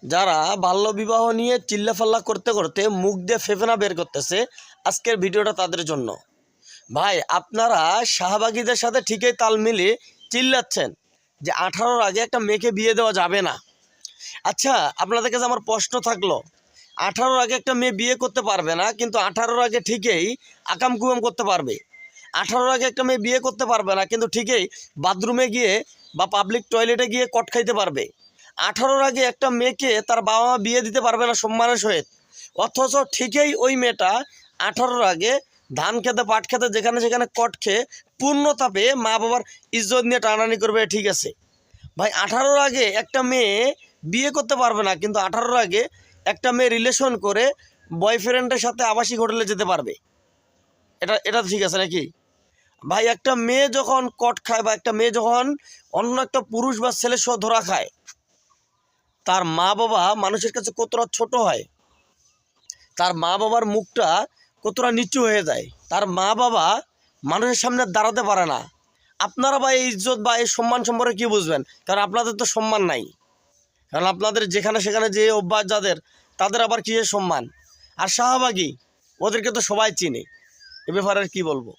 যারা বাল্যবিবাহ নিয়ে চিল্লাফাল্লা করতে করতে মুখ দিয়ে ফেফেনা বের করতেছে, আজকের ভিডিওটা তাদের জন্য। ভাই, আপনারা শাহবাগীদের সাথে ঠিকই তাল মিলিয়ে চিল্লাচ্ছেন যে 18-র আগে একটা মেয়েকে বিয়ে দেওয়া যাবে না। আচ্ছা, আপনাদের কাছে আমার প্রশ্ন থাকলো, 18-র আগে একটা মেয়ে বিয়ে করতে পারবে না, কিন্তু 18-র আগে ঠিকই আকাম কুকাম করতে পারবে। 18-র আগে একটা মেয়ে বিয়ে করতে পারবে না, কিন্তু ঠিকই বাথরুমে গিয়ে বা পাবলিক টয়লেটে গিয়ে কট খাইতে পারবে। 18-র আগে একটা মেয়েকে তার বাবা মা বিয়ে দিতে পারবে না সম্মানের সহিত, অথচ ঠিকই ওই মেয়েটা 18-র আগে ধান খেতে পাট খেতে যেখানে সেখানে কট খেয়ে পূর্ণতা পেয়ে মা বাবার ইজ্জত নিয়ে টানাটানি করবে। ঠিক আছে ভাই, 18-র আগে একটা মেয়ে বিয়ে করতে পারবে না, কিন্তু 18-র আগে একটা মেয়ে রিলেশন করে বয়ফ্রেন্ডের সাথে আবাসিক হোটেলে যেতে পারবে। এটা এটা ঠিক আছে নাকি ভাই? একটা মেয়ে যখন কট খায় বা একটা মেয়ে যখন অন্য একটা পুরুষ বা ছেলের সহ ধরা খায়, তার মা বাবা মানুষের কাছে কতটা ছোট হয়, তার মা বাবার মুখটা কতটা নিচু হয়ে যায়, তার মা বাবা মানুষের সামনে দাঁড়াতে পারে না। আপনারা বা এই ইজ্জত বা এই সম্মান সম্পর্কে কী বুঝবেন? কারণ আপনাদের তো সম্মান নাই। কারণ আপনাদের যেখানে সেখানে যে অভ্যাস যাদের, তাদের আবার কিসের সম্মান? আর শাহবাগী, ওদেরকে তো সবাই চিনে। এ ব্যাপারে আর কী বলবো?